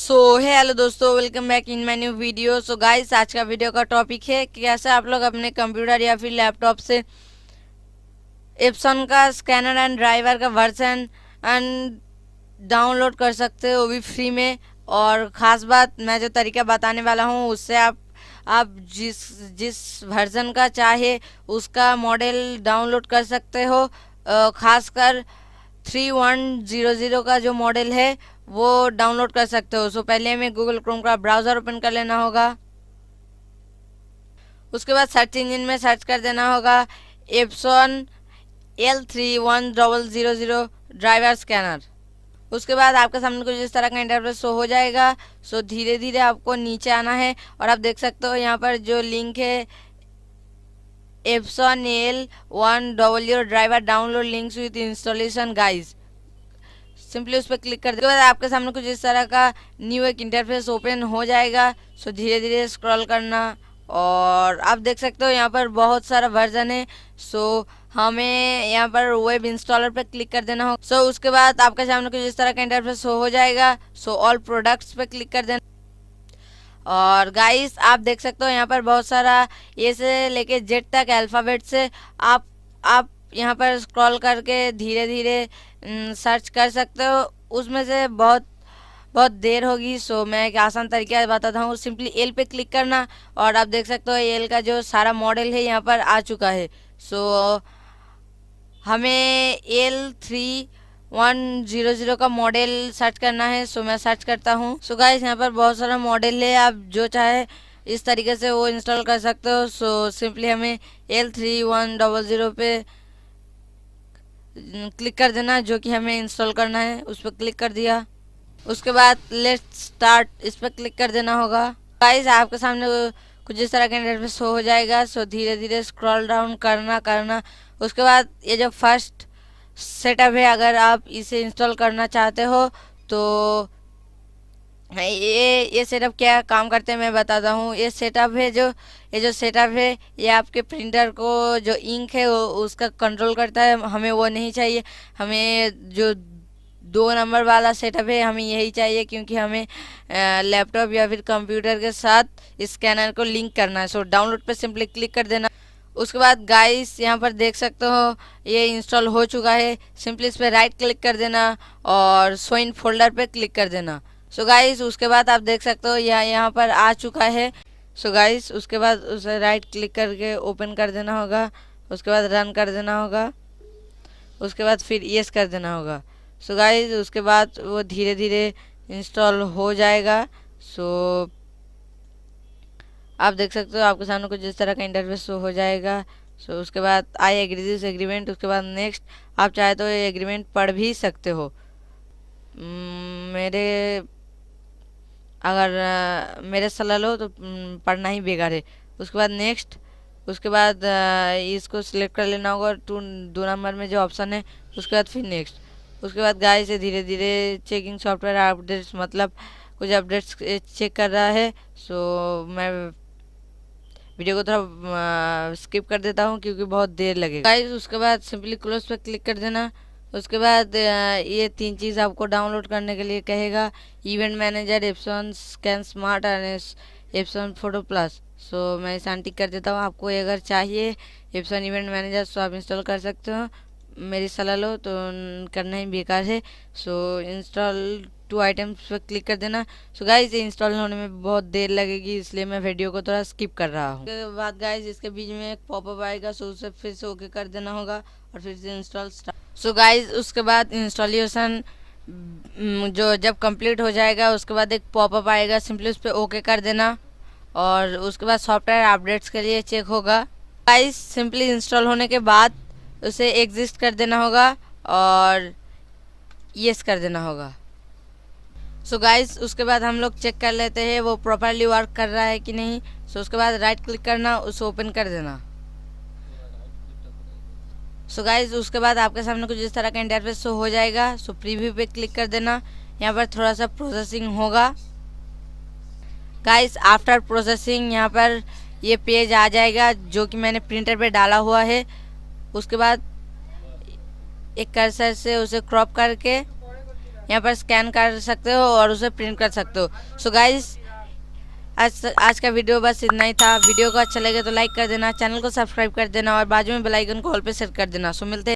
Hello दोस्तों, welcome back in my new video. Guys, आज का वीडियो का टॉपिक है कि कैसे आप लोग अपने कंप्यूटर या फिर लैपटॉप से एप्सन का स्कैनर एंड ड्राइवर का वर्जन एंड डाउनलोड कर सकते हो, वो भी फ्री में। और ख़ास बात, मैं जो तरीका बताने वाला हूँ उससे आप जिस जिस वर्जन का चाहे उसका मॉडल डाउनलोड कर सकते हो। खासकर 3100 का जो मॉडल है वो डाउनलोड कर सकते हो। पहले हमें गूगल क्रोम का ब्राउज़र ओपन कर लेना होगा। उसके बाद सर्च इंजन में सर्च कर देना होगा एप्सन L3100 ड्राइवर स्कैनर। उसके बाद आपके सामने कुछ इस तरह का इंटरफेस शो हो जाएगा। धीरे धीरे आपको नीचे आना है और आप देख सकते हो यहाँ पर जो लिंक है Epson L100 driver download links with installation guys. Simply उस पर क्लिक कर देने के बाद आपके सामने कुछ इस तरह का न्यू एक इंटरफेस ओपन हो जाएगा। धीरे धीरे स्क्रॉल करना और आप देख सकते हो यहाँ पर बहुत सारा वर्जन है। हमें यहाँ पर वेब इंस्टॉलर पे क्लिक कर देना हो। उसके बाद आपके सामने कुछ इस तरह का इंटरफेस हो जाएगा। ऑल प्रोडक्ट्स पे क्लिक कर देना। और गाइस, आप देख सकते हो यहाँ पर बहुत सारा ए से लेके जेड तक अल्फ़ाबेट से आप यहाँ पर स्क्रॉल करके धीरे धीरे सर्च कर सकते हो। उसमें से बहुत बहुत देर होगी। मैं एक आसान तरीका बताता हूँ। सिंपली एल पे क्लिक करना और आप देख सकते हो एल का जो सारा मॉडल है यहाँ पर आ चुका है। हमें L3100 का मॉडल सर्च करना है। मैं सर्च करता हूँ। गाइस, यहाँ पर बहुत सारा मॉडल है, आप जो चाहे इस तरीके से वो इंस्टॉल कर सकते हो। सिंपली हमें L3100 पे क्लिक कर देना, जो कि हमें इंस्टॉल करना है। उस पर क्लिक कर दिया। उसके बाद लेट्स स्टार्ट इस पर क्लिक कर देना होगा। गाइस, आपके सामने कुछ इस तरह का इंटरफेस हो जाएगा। धीरे धीरे स्क्रॉल डाउन करना। उसके बाद ये जो फर्स्ट सेटअप है, अगर आप इसे इंस्टॉल करना चाहते हो तो ये सेटअप क्या काम करते हैं मैं बताता हूँ। ये जो सेटअप है ये आपके प्रिंटर को जो इंक है उसका कंट्रोल करता है। हमें वो नहीं चाहिए। हमें जो 2 नंबर वाला सेटअप है हमें यही चाहिए, क्योंकि हमें लैपटॉप या फिर कंप्यूटर के साथ स्कैनर को लिंक करना है। डाउनलोड पे सिंपली क्लिक कर देना। उसके बाद गाइस, यहाँ पर देख सकते हो ये इंस्टॉल हो चुका है। सिंपली इस पर राइट क्लिक कर देना और शो इन फोल्डर पे क्लिक कर देना। गाइस, उसके बाद आप देख सकते हो यहाँ पर आ चुका है। गाइस, उसके बाद उसे राइट क्लिक करके ओपन कर देना होगा। उसके बाद रन कर देना होगा। उसके बाद फिर यस कर देना होगा। गाइस, उसके बाद वो धीरे धीरे इंस्टॉल हो जाएगा। आप देख सकते हो आपके सामने कुछ इस तरह का इंटरफेस हो जाएगा। उसके बाद आई एग्री दिस एग्रीमेंट। उसके बाद नेक्स्ट। आप चाहे तो ये एग्रीमेंट पढ़ भी सकते हो। मेरे सलाह लो तो पढ़ना ही बेकार है। उसके बाद नेक्स्ट। उसके बाद इसको सिलेक्ट कर लेना होगा 2 नंबर में जो ऑप्शन है। उसके बाद फिर नेक्स्ट। उसके बाद गाइस से धीरे धीरे चेकिंग सॉफ्टवेयर अपडेट्स, मतलब कुछ अपडेट्स चेक कर रहा है। मैं वीडियो को थोड़ा स्किप कर देता हूँ क्योंकि बहुत देर लगेगा। गाइस, उसके बाद सिंपली क्लोज पे क्लिक कर देना। उसके बाद ये 3 चीज़ आपको डाउनलोड करने के लिए कहेगा। Event manager, Epson scan smart और एप्सन फोटो प्लस। मैं इसे अनटिक कर देता हूँ। आपको अगर चाहिए एप्सन इवेंट मैनेजर आप इंस्टॉल कर सकते हो। मेरी सलाह लो तो करना ही बेकार है। इंस्टॉल 2 आइटम्स पर क्लिक कर देना। गाइस, इंस्टॉल होने में बहुत देर लगेगी, इसलिए मैं वीडियो को थोड़ा स्किप कर रहा हूँ। उसके बाद गाइस, इसके बीच में एक पॉपअप आएगा। उसे फिर से ओके कर देना होगा और फिर से इंस्टॉल स्टार्ट। गाइस, उसके बाद इंस्टॉलेशन जो जब कंप्लीट हो जाएगा उसके बाद एक पॉपअप आएगा। सिंपली उस पर ओके कर देना और उसके बाद सॉफ्टवेयर अपडेट्स के लिए चेक होगा। गाइस, सिंपली इंस्टॉल होने के बाद उसे एग्जिस्ट कर देना होगा और यस कर देना होगा। गाइस, उसके बाद हम लोग चेक कर लेते हैं वो प्रॉपरली वर्क कर रहा है कि नहीं। उसके बाद राइट क्लिक करना, उसे ओपन कर देना। गाइस, उसके बाद आपके सामने कुछ इस तरह का इंटरफेस हो जाएगा। प्रीव्यू पे क्लिक कर देना। यहाँ पर थोड़ा सा प्रोसेसिंग होगा। गाइस, आफ्टर प्रोसेसिंग यहाँ पर ये पेज आ जाएगा जो कि मैंने प्रिंटर पे डाला हुआ है। उसके बाद एक कर्सर से उसे क्रॉप करके यहाँ पर स्कैन कर सकते हो और उसे प्रिंट कर सकते हो। सो गाइस आज का वीडियो बस इतना ही था। वीडियो को अच्छा लगे तो लाइक कर देना, चैनल को सब्सक्राइब कर देना और बाजू में बेल आइकन को ऑल पे सेट कर देना। सो मिलते हैं